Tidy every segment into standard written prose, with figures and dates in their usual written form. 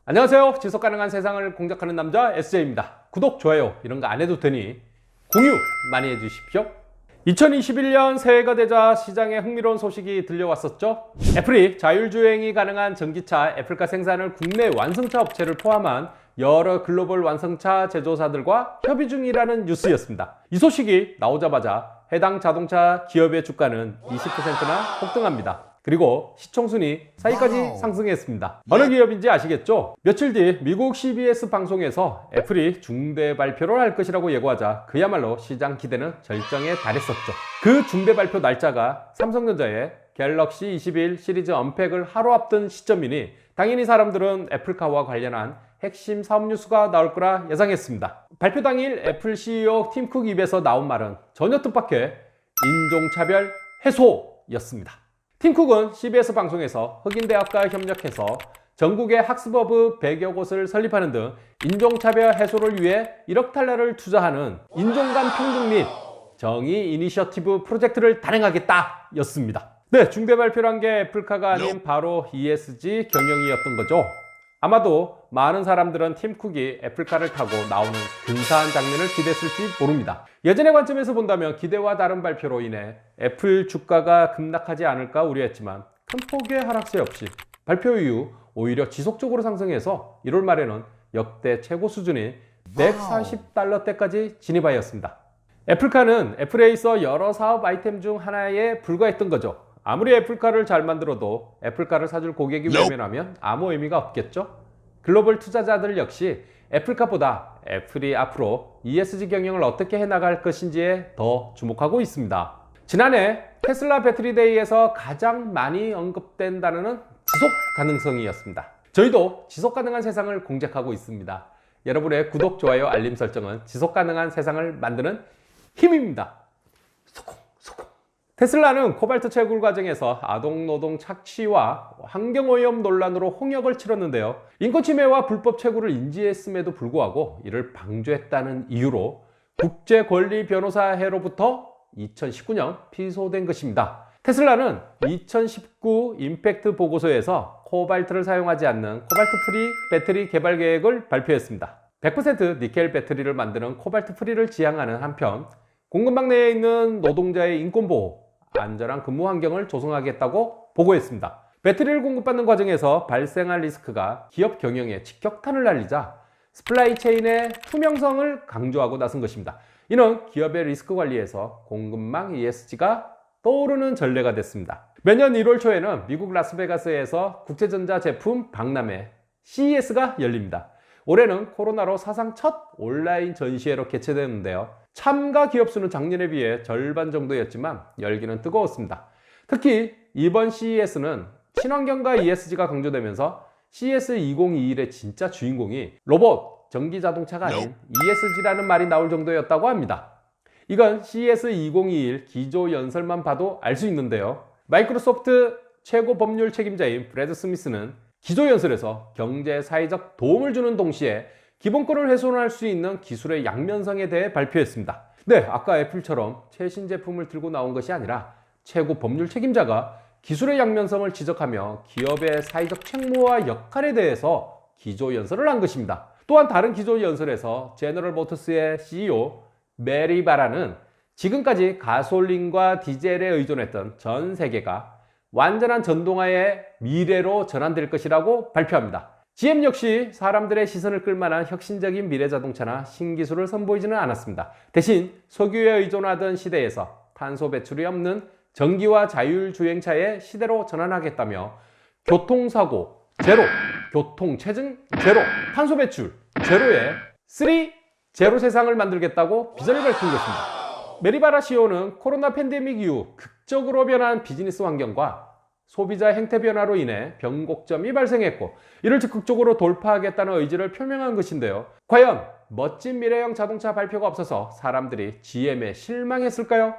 안녕하세요. 지속가능한 세상을 공작하는 남자 SJ입니다. 구독, 좋아요 이런 거 안 해도 되니 공유 많이 해주십시오. 2021년 새해가 되자 시장에 흥미로운 소식이 들려왔었죠. 애플이 자율주행이 가능한 전기차 애플카 생산을 국내 완성차 업체를 포함한 여러 글로벌 완성차 제조사들과 협의 중이라는 뉴스였습니다. 이 소식이 나오자마자 해당 자동차 기업의 주가는 20%나 폭등합니다. 그리고 시총순위 4위까지 상승했습니다. 어느 기업인지 아시겠죠? 며칠 뒤 미국 CBS 방송에서 애플이 중대 발표를 할 것이라고 예고하자 그야말로 시장 기대는 절정에 달했었죠. 그 중대 발표 날짜가 삼성전자의 갤럭시 21 시리즈 언팩을 하루 앞둔 시점이니 당연히 사람들은 애플카와 관련한 핵심 사업 뉴스가 나올 거라 예상했습니다. 발표 당일 애플 CEO 팀 쿡 입에서 나온 말은 전혀 뜻밖의 인종차별 해소였습니다. 팀 쿡은 CBS 방송에서 흑인대학과 협력해서 전국의 학습허브 100여 곳을 설립하는 등 인종차별 해소를 위해 1억 달러를 투자하는 인종 간 평등 및 정의 이니셔티브 프로젝트를 단행하겠다 였습니다. 네, 중대 발표를 한 게 애플카가 아닌 바로 ESG 경영이었던 거죠. 아마도 많은 사람들은 팀 쿡이 애플카를 타고 나오는 근사한 장면을 기대했을지 모릅니다. 예전의 관점에서 본다면 기대와 다른 발표로 인해 애플 주가가 급락하지 않을까 우려했지만 큰 폭의 하락세 없이 발표 이후 오히려 지속적으로 상승해서 1월 말에는 역대 최고 수준인 140달러대까지 진입하였습니다. 애플카는 애플에 있어 여러 사업 아이템 중 하나에 불과했던 거죠. 아무리 애플카를 잘 만들어도 애플카를 사줄 고객이 외면하면 아무 의미가 없겠죠? 글로벌 투자자들 역시 애플카보다 애플이 앞으로 ESG 경영을 어떻게 해나갈 것인지에 더 주목하고 있습니다. 지난해 테슬라 배터리데이에서 가장 많이 언급된 단어는 지속 가능성이었습니다. 저희도 지속 가능한 세상을 공작하고 있습니다. 여러분의 구독, 좋아요, 알림 설정은 지속 가능한 세상을 만드는 힘입니다. 테슬라는 코발트 채굴 과정에서 아동노동 착취와 환경오염 논란으로 홍역을 치렀는데요. 인권침해와 불법 채굴을 인지했음에도 불구하고 이를 방조했다는 이유로 국제권리변호사회로부터 2019년 피소된 것입니다. 테슬라는 2019 임팩트 보고서에서 코발트를 사용하지 않는 코발트 프리 배터리 개발 계획을 발표했습니다. 100% 니켈 배터리를 만드는 코발트 프리를 지향하는 한편 공급망 내에 있는 노동자의 인권보호, 안전한 근무 환경을 조성하겠다고 보고했습니다. 배터리를 공급받는 과정에서 발생할 리스크가 기업 경영에 직격탄을 날리자 스플라이 체인의 투명성을 강조하고 나선 것입니다. 이는 기업의 리스크 관리에서 공급망 ESG가 떠오르는 전례가 됐습니다. 매년 1월 초에는 미국 라스베가스에서 국제전자 제품 박람회 CES가 열립니다. 올해는 코로나로 사상 첫 온라인 전시회로 개최되는데요. 참가 기업 수는 작년에 비해 절반 정도였지만 열기는 뜨거웠습니다. 특히 이번 CES는 친환경과 ESG가 강조되면서 CES 2021의 진짜 주인공이 로봇, 전기자동차가 아닌 ESG라는 말이 나올 정도였다고 합니다. 이건 CES 2021 기조연설만 봐도 알 수 있는데요. 마이크로소프트 최고 법률 책임자인 브래드 스미스는 기조연설에서 경제, 사회적 도움을 주는 동시에 기본권을 훼손할 수 있는 기술의 양면성에 대해 발표했습니다. 네, 아까 애플처럼 최신 제품을 들고 나온 것이 아니라 최고 법률 책임자가 기술의 양면성을 지적하며 기업의 사회적 책무와 역할에 대해서 기조연설을 한 것입니다. 또한 다른 기조연설에서 제너럴 모터스의 CEO 메리 바라는 지금까지 가솔린과 디젤에 의존했던 전 세계가 완전한 전동화의 미래로 전환될 것이라고 발표합니다. GM 역시 사람들의 시선을 끌만한 혁신적인 미래 자동차나 신기술을 선보이지는 않았습니다. 대신 석유에 의존하던 시대에서 탄소 배출이 없는 전기와 자율주행차의 시대로 전환하겠다며 교통사고 제로, 교통체증 제로, 탄소 배출 제로의 3제로 세상을 만들겠다고 비전을 밝힌 것입니다. 메리바라 CEO는 코로나 팬데믹 이후 극적으로 변한 비즈니스 환경과 소비자 행태 변화로 인해 변곡점이 발생했고 이를 적극적으로 돌파하겠다는 의지를 표명한 것인데요. 과연 멋진 미래형 자동차 발표가 없어서 사람들이 GM에 실망했을까요?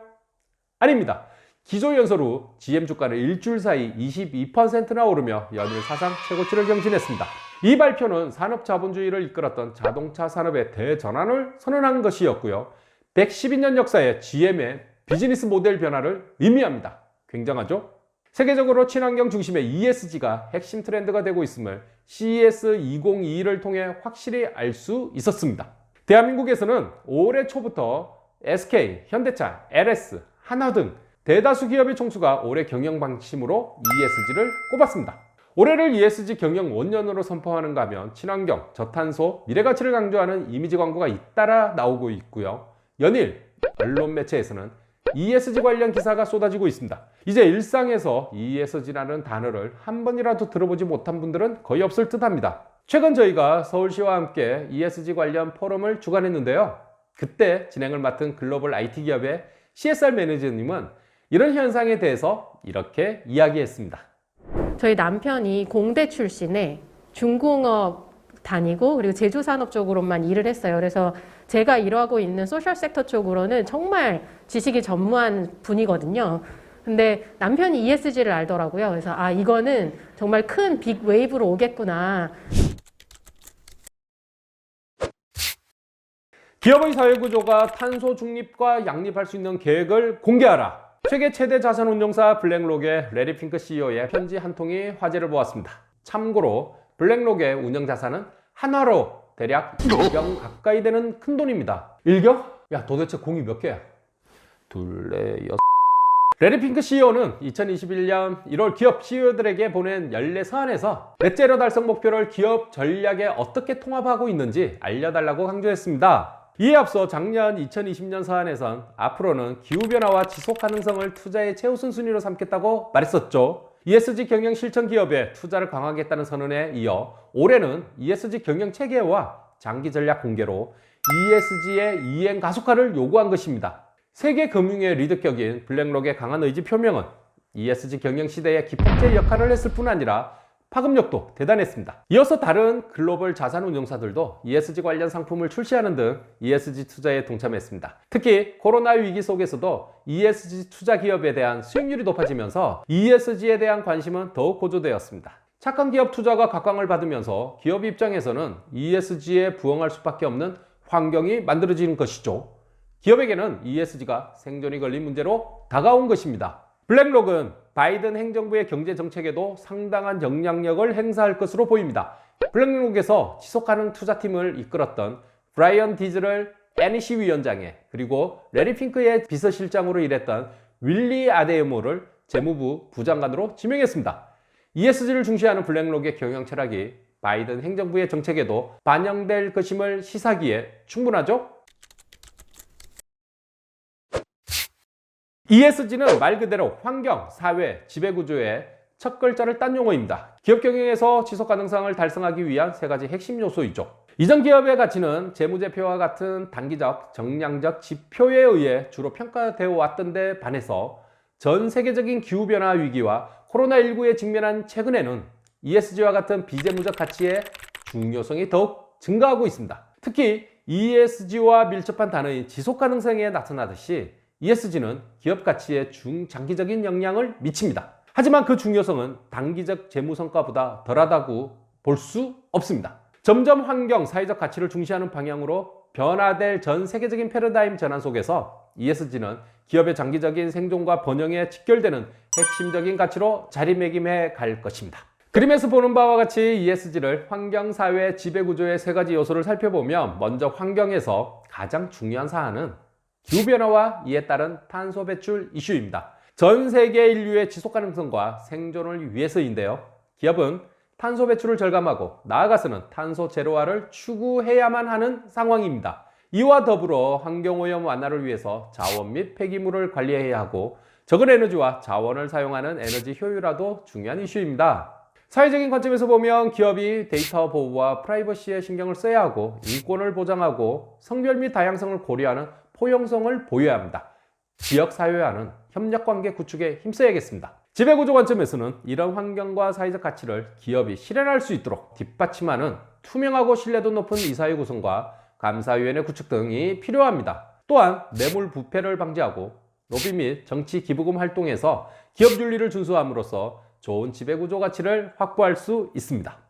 아닙니다. 기조연설 후 GM 주가는 일주일 사이 22%나 오르며 연일 사상 최고치를 경신했습니다. 이 발표는 산업자본주의를 이끌었던 자동차 산업의 대전환을 선언한 것이었고요. 112년 역사의 GM의 비즈니스 모델 변화를 의미합니다. 굉장하죠? 세계적으로 친환경 중심의 ESG가 핵심 트렌드가 되고 있음을 CES 2022를 통해 확실히 알 수 있었습니다. 대한민국에서는 올해 초부터 SK, 현대차, LS, 한화 등 대다수 기업의 총수가 올해 경영 방침으로 ESG를 꼽았습니다. 올해를 ESG 경영 원년으로 선포하는가 하면 친환경, 저탄소, 미래가치를 강조하는 이미지 광고가 잇따라 나오고 있고요. 연일 언론 매체에서는 ESG 관련 기사가 쏟아지고 있습니다. 이제 일상에서 ESG라는 단어를 한 번이라도 들어보지 못한 분들은 거의 없을 듯합니다. 최근 저희가 서울시와 함께 ESG 관련 포럼을 주관했는데요. 그때 진행을 맡은 글로벌 IT 기업의 CSR 매니저님은 이런 현상에 대해서 이렇게 이야기했습니다. 저희 남편이 공대 출신에 중공업 다니고 그리고 제조산업 쪽으로만 일을 했어요. 그래서 제가 일하고 있는 소셜 섹터 쪽으로는 정말 지식이 전무한 분이거든요. 근데 남편이 ESG를 알더라고요. 그래서 이거는 정말 큰 빅 웨이브로 오겠구나. 기업의 사회구조가 탄소 중립과 양립할 수 있는 계획을 공개하라. 세계 최대 자산운용사 블랙록의 레리 핑크 CEO의 편지 한 통이 화제를 보았습니다. 참고로 블랙록의 운영자산은 한화로 대략 1경 가까이 되는 큰돈입니다. 1경? 야, 도대체 공이 몇 개야? 둘, 넷, 여섯. 레리 핑크 CEO는 2021년 1월 기업 CEO들에게 보낸 연례 서한에서 넷제로 달성 목표를 기업 전략에 어떻게 통합하고 있는지 알려달라고 강조했습니다. 이에 앞서 작년 2020년 서한에선 앞으로는 기후변화와 지속가능성을 투자의 최우선 순위로 삼겠다고 말했었죠. ESG 경영 실천 기업에 투자를 강화하겠다는 선언에 이어 올해는 ESG 경영 체계와 장기 전략 공개로 ESG의 이행 가속화를 요구한 것입니다. 세계 금융의 리더격인 블랙록의 강한 의지 표명은 ESG 경영 시대에 기폭제 역할을 했을 뿐 아니라 파급력도 대단했습니다. 이어서 다른 글로벌 자산운용사들도 ESG 관련 상품을 출시하는 등 ESG 투자에 동참했습니다. 특히 코로나 위기 속에서도 ESG 투자 기업에 대한 수익률이 높아지면서 ESG에 대한 관심은 더욱 고조되었습니다. 착한 기업 투자가 각광을 받으면서 기업 입장에서는 ESG에 부응할 수밖에 없는 환경이 만들어지는 것이죠. 기업에게는 ESG가 생존이 걸린 문제로 다가온 것입니다. 블랙록은 바이든 행정부의 경제 정책에도 상당한 영향력을 행사할 것으로 보입니다. 블랙록에서 지속가능 투자팀을 이끌었던 브라이언 디즈를 NEC 위원장에, 그리고 레리 핑크의 비서실장으로 일했던 윌리 아데모를 재무부 부장관으로 지명했습니다. ESG를 중시하는 블랙록의 경영 철학이 바이든 행정부의 정책에도 반영될 것임을 시사하기에 충분하죠? ESG는 말 그대로 환경, 사회, 지배구조의 첫 글자를 딴 용어입니다. 기업 경영에서 지속 가능성을 달성하기 위한 세 가지 핵심 요소이죠. 이전 기업의 가치는 재무제표와 같은 단기적, 정량적 지표에 의해 주로 평가되어 왔던 데 반해서 전 세계적인 기후변화 위기와 코로나19에 직면한 최근에는 ESG와 같은 비재무적 가치의 중요성이 더욱 증가하고 있습니다. 특히 ESG와 밀접한 단어인 지속가능성에 나타나듯이 ESG는 기업 가치에 중장기적인 영향을 미칩니다. 하지만 그 중요성은 단기적 재무 성과보다 덜하다고 볼 수 없습니다. 점점 환경, 사회적 가치를 중시하는 방향으로 변화될 전 세계적인 패러다임 전환 속에서 ESG는 기업의 장기적인 생존과 번영에 직결되는 핵심적인 가치로 자리매김해 갈 것입니다. 그림에서 보는 바와 같이 ESG를 환경, 사회, 지배구조의 세 가지 요소를 살펴보면 먼저 환경에서 가장 중요한 사안은 기후변화와 이에 따른 탄소 배출 이슈입니다. 전 세계 인류의 지속가능성과 생존을 위해서인데요. 기업은 탄소 배출을 절감하고 나아가서는 탄소 제로화를 추구해야만 하는 상황입니다. 이와 더불어 환경오염 완화를 위해서 자원 및 폐기물을 관리해야 하고 적은 에너지와 자원을 사용하는 에너지 효율화도 중요한 이슈입니다. 사회적인 관점에서 보면 기업이 데이터 보호와 프라이버시에 신경을 써야 하고 인권을 보장하고 성별 및 다양성을 고려하는 포용성을 보여야 합니다. 지역사회와는 협력관계 구축에 힘써야겠습니다. 지배구조 관점에서는 이런 환경과 사회적 가치를 기업이 실현할 수 있도록 뒷받침하는 투명하고 신뢰도 높은 이사회 구성과 감사위원회 구축 등이 필요합니다. 또한 뇌물 부패를 방지하고 로비 및 정치 기부금 활동에서 기업 윤리를 준수함으로써 좋은 지배구조 가치를 확보할 수 있습니다.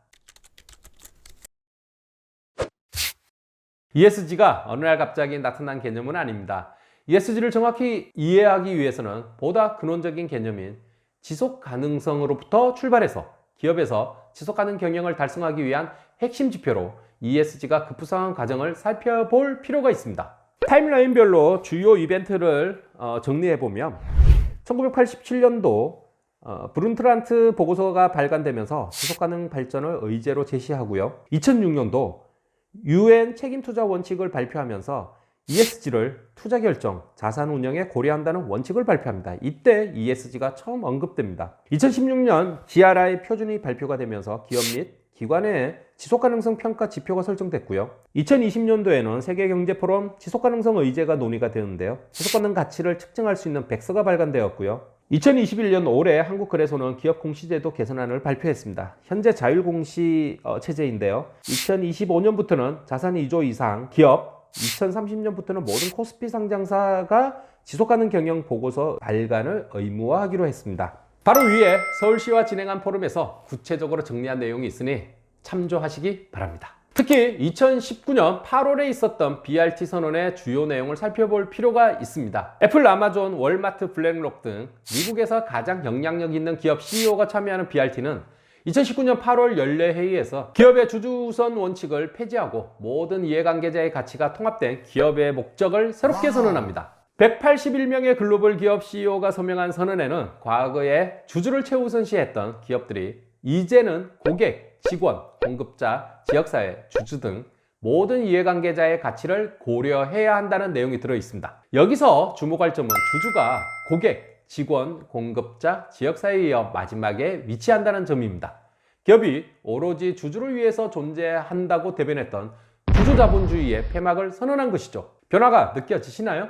ESG가 어느 날 갑자기 나타난 개념은 아닙니다. ESG를 정확히 이해하기 위해서는 보다 근원적인 개념인 지속 가능성으로부터 출발해서 기업에서 지속 가능 경영을 달성하기 위한 핵심 지표로 ESG가 급부상한 과정을 살펴볼 필요가 있습니다. 타임라인별로 주요 이벤트를 정리해보면 1987년도 브룬트란트 보고서가 발간되면서 지속가능 발전을 의제로 제시하고요. 2006년도 UN 책임투자 원칙을 발표하면서 ESG를 투자 결정, 자산 운영에 고려한다는 원칙을 발표합니다. 이때 ESG가 처음 언급됩니다. 2016년 GRI 표준이 발표가 되면서 기업 및 기관의 지속가능성 평가 지표가 설정됐고요. 2020년도에는 세계경제포럼 지속가능성 의제가 논의가 되는데요. 지속가능 가치를 측정할 수 있는 백서가 발간되었고요. 2021년 올해 한국거래소는 기업 공시제도 개선안을 발표했습니다. 현재 자율공시 체제인데요. 2025년부터는 자산 2조 이상 기업, 2030년부터는 모든 코스피 상장사가 지속가능 경영 보고서 발간을 의무화하기로 했습니다. 바로 위에 서울시와 진행한 포럼에서 구체적으로 정리한 내용이 있으니 참조하시기 바랍니다. 특히 2019년 8월에 있었던 BRT 선언의 주요 내용을 살펴볼 필요가 있습니다. 애플, 아마존, 월마트, 블랙록 등 미국에서 가장 영향력 있는 기업 CEO가 참여하는 BRT는 2019년 8월 연례회의에서 기업의 주주우선 원칙을 폐지하고 모든 이해관계자의 가치가 통합된 기업의 목적을 새롭게 선언합니다. 181명의 글로벌 기업 CEO가 서명한 선언에는 과거에 주주를 최우선시했던 기업들이 이제는 고객, 직원, 공급자, 지역사회, 주주 등 모든 이해관계자의 가치를 고려해야 한다는 내용이 들어 있습니다. 여기서 주목할 점은 주주가 고객, 직원, 공급자, 지역사회에 이어 마지막에 위치한다는 점입니다. 기업이 오로지 주주를 위해서 존재한다고 대변했던 주주자본주의의 폐막을 선언한 것이죠. 변화가 느껴지시나요?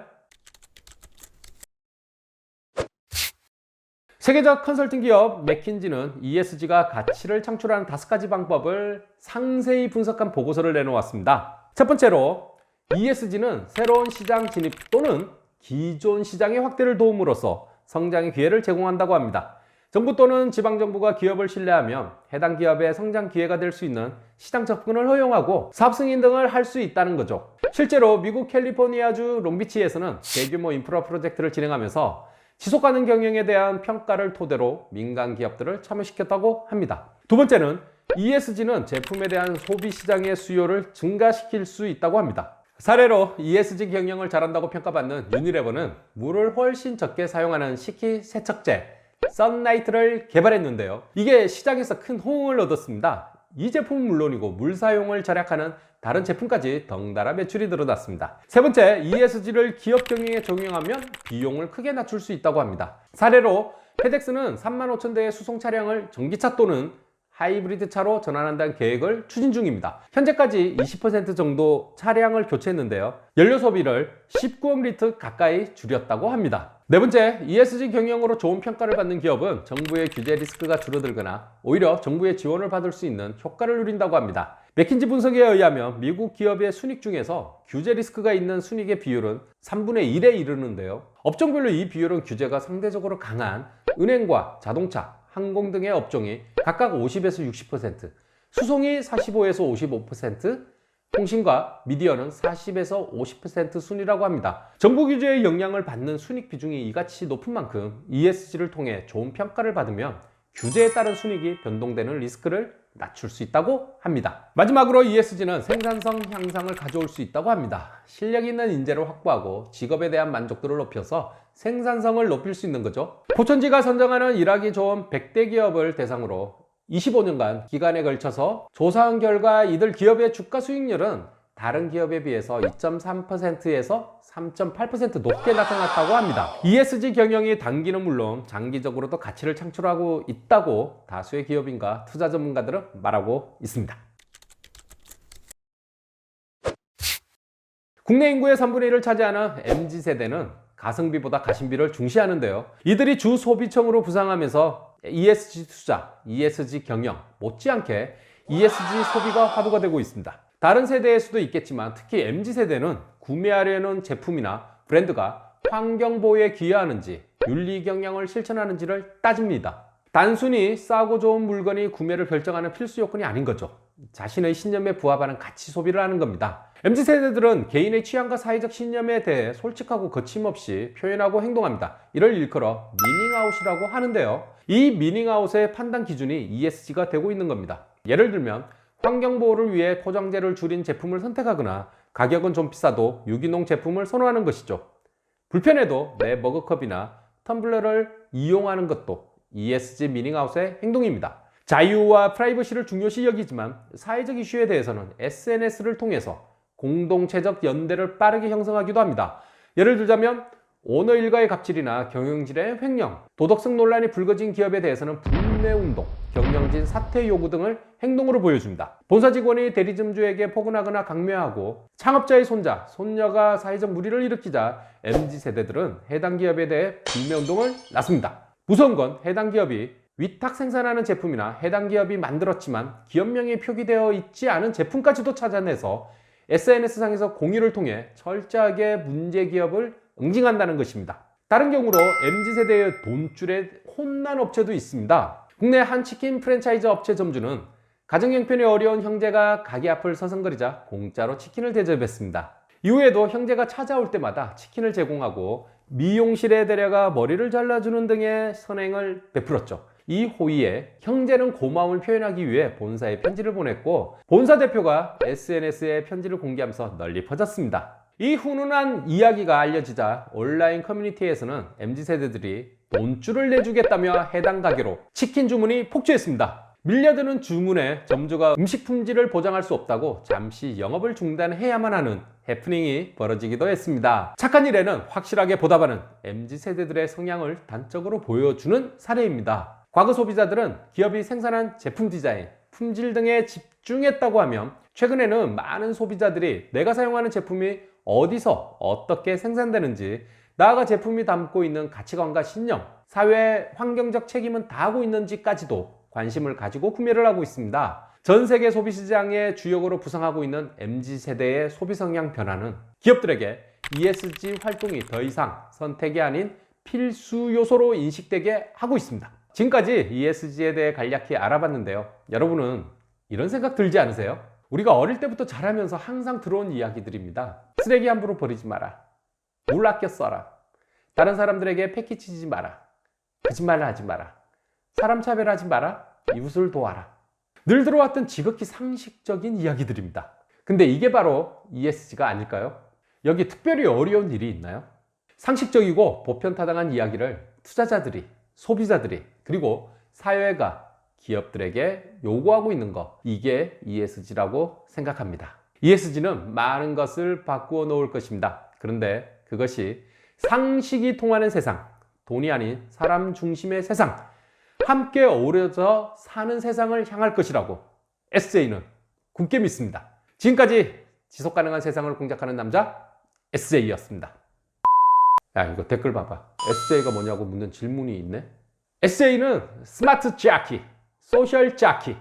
세계적 컨설팅 기업 맥킨지는 ESG가 가치를 창출하는 5가지 방법을 상세히 분석한 보고서를 내놓았습니다. 첫 번째로 ESG는 새로운 시장 진입 또는 기존 시장의 확대를 도움으로써 성장의 기회를 제공한다고 합니다. 정부 또는 지방정부가 기업을 신뢰하면 해당 기업의 성장 기회가 될 수 있는 시장 접근을 허용하고 사업 승인 등을 할 수 있다는 거죠. 실제로 미국 캘리포니아주 롱비치에서는 대규모 인프라 프로젝트를 진행하면서 지속가능 경영에 대한 평가를 토대로 민간 기업들을 참여시켰다고 합니다. 두 번째는 ESG는 제품에 대한 소비 시장의 수요를 증가시킬 수 있다고 합니다. 사례로 ESG 경영을 잘한다고 평가받는 유니레버는 물을 훨씬 적게 사용하는 식기 세척제 썬라이트를 개발했는데요. 이게 시장에서 큰 호응을 얻었습니다. 이 제품은 물론이고 물 사용을 절약하는 다른 제품까지 덩달아 매출이 늘어났습니다. 세 번째, ESG를 기업 경영에 적용하면 비용을 크게 낮출 수 있다고 합니다. 사례로 페덱스는 35,000대의 수송 차량을 전기차 또는 하이브리드 차로 전환한다는 계획을 추진 중입니다. 현재까지 20% 정도 차량을 교체했는데요. 연료 소비를 19억 리터 가까이 줄였다고 합니다. 네 번째, ESG 경영으로 좋은 평가를 받는 기업은 정부의 규제 리스크가 줄어들거나 오히려 정부의 지원을 받을 수 있는 효과를 누린다고 합니다. 맥킨지 분석에 의하면 미국 기업의 순익 중에서 규제 리스크가 있는 순익의 비율은 3분의 1에 이르는데요. 업종별로 이 비율은 규제가 상대적으로 강한 은행과 자동차, 항공 등의 업종이 각각 50에서 60%, 수송이 45에서 55%, 통신과 미디어는 40에서 50% 순이라고 합니다. 정부 규제의 영향을 받는 순익 비중이 이같이 높은 만큼 ESG를 통해 좋은 평가를 받으면 규제에 따른 순익이 변동되는 리스크를 낮출 수 있다고 합니다. 마지막으로 ESG는 생산성 향상을 가져올 수 있다고 합니다. 실력 있는 인재를 확보하고 직업에 대한 만족도를 높여서 생산성을 높일 수 있는 거죠. 포천지가 선정하는 일하기 좋은 100대 기업을 대상으로 25년간 기간에 걸쳐서 조사한 결과 이들 기업의 주가 수익률은 다른 기업에 비해서 2.3%에서 3.8% 높게 나타났다고 합니다. ESG 경영이 단기는 물론 장기적으로도 가치를 창출하고 있다고 다수의 기업인과 투자 전문가들은 말하고 있습니다. 국내 인구의 3분의 1을 차지하는 MZ세대는 가성비보다 가심비를 중시하는데요. 이들이 주 소비층으로 부상하면서 ESG 투자, ESG 경영 못지않게 ESG 소비가 화두가 되고 있습니다. 다른 세대의 수도 있겠지만 특히 MZ세대는 구매하려는 제품이나 브랜드가 환경보호에 기여하는지 윤리 경영을 실천하는지를 따집니다. 단순히 싸고 좋은 물건이 구매를 결정하는 필수 요건이 아닌 거죠. 자신의 신념에 부합하는 가치 소비를 하는 겁니다. MZ세대들은 개인의 취향과 사회적 신념에 대해 솔직하고 거침없이 표현하고 행동합니다. 이를 일컬어 미닝아웃이라고 하는데요. 이 미닝아웃의 판단 기준이 ESG가 되고 있는 겁니다. 예를 들면 환경보호를 위해 포장재를 줄인 제품을 선택하거나 가격은 좀 비싸도 유기농 제품을 선호하는 것이죠. 불편해도 내 머그컵이나 텀블러를 이용하는 것도 ESG 미닝아웃의 행동입니다. 자유와 프라이버시를 중요시 여기지만 사회적 이슈에 대해서는 SNS를 통해서 공동체적 연대를 빠르게 형성하기도 합니다. 예를 들자면 오너 일가의 갑질이나 경영진의 횡령, 도덕성 논란이 불거진 기업에 대해서는 불매운동, 경영진 사퇴 요구 등을 행동으로 보여줍니다. 본사 직원이 대리점주에게 포근하거나 강요하고 창업자의 손자, 손녀가 사회적 물의를 일으키자 MZ세대들은 해당 기업에 대해 불매운동을 나섭니다. 무서운 건 해당 기업이 위탁 생산하는 제품이나 해당 기업이 만들었지만 기업명이 표기되어 있지 않은 제품까지도 찾아내서 SNS상에서 공유를 통해 철저하게 문제 기업을 응징한다는 것입니다. 다른 경우로 MZ세대의 돈줄에 혼난 업체도 있습니다. 국내 한 치킨 프랜차이즈 업체 점주는 가정 형편이 어려운 형제가 가게 앞을 서성거리자 공짜로 치킨을 대접했습니다. 이후에도 형제가 찾아올 때마다 치킨을 제공하고 미용실에 데려가 머리를 잘라주는 등의 선행을 베풀었죠. 이 호의에 형제는 고마움을 표현하기 위해 본사에 편지를 보냈고 본사 대표가 SNS에 편지를 공개하면서 널리 퍼졌습니다. 이 훈훈한 이야기가 알려지자 온라인 커뮤니티에서는 MZ세대들이 돈줄을 내주겠다며 해당 가게로 치킨 주문이 폭주했습니다. 밀려드는 주문에 점주가 음식 품질을 보장할 수 없다고 잠시 영업을 중단해야만 하는 해프닝이 벌어지기도 했습니다. 착한 일에는 확실하게 보답하는 MZ세대들의 성향을 단적으로 보여주는 사례입니다. 과거 소비자들은 기업이 생산한 제품 디자인, 품질 등에 집중했다고 하면 최근에는 많은 소비자들이 내가 사용하는 제품이 어디서 어떻게 생산되는지, 나아가 제품이 담고 있는 가치관과 신념, 사회 환경적 책임은 다하고 있는지까지도 관심을 가지고 구매를 하고 있습니다. 전 세계 소비시장의 주역으로 부상하고 있는 MZ세대의 소비 성향 변화는 기업들에게 ESG 활동이 더 이상 선택이 아닌 필수 요소로 인식되게 하고 있습니다. 지금까지 ESG에 대해 간략히 알아봤는데요. 여러분은 이런 생각 들지 않으세요? 우리가 어릴 때부터 자라면서 항상 들어온 이야기들입니다. 쓰레기 함부로 버리지 마라. 물 아껴 써라. 다른 사람들에게 패키지지 마라. 거짓말을 하지 마라. 사람 차별하지 마라. 이웃을 도와라. 늘 들어왔던 지극히 상식적인 이야기들입니다. 근데 이게 바로 ESG가 아닐까요? 여기 특별히 어려운 일이 있나요? 상식적이고 보편타당한 이야기를 투자자들이, 소비자들이, 그리고 사회가 기업들에게 요구하고 있는 것, 이게 ESG라고 생각합니다. ESG는 많은 것을 바꾸어 놓을 것입니다. 그런데 그것이 상식이 통하는 세상, 돈이 아닌 사람 중심의 세상, 함께 어우러져 사는 세상을 향할 것이라고 SJ는 굳게 믿습니다. 지금까지 지속가능한 세상을 공작하는 남자 SJ였습니다. 야, 이거 댓글 봐봐. SJ가 뭐냐고 묻는 질문이 있네. SJ는 스마트 자키, 소셜 자키,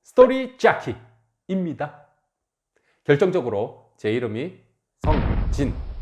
스토리 자키입니다. 결정적으로 제 이름이 성진.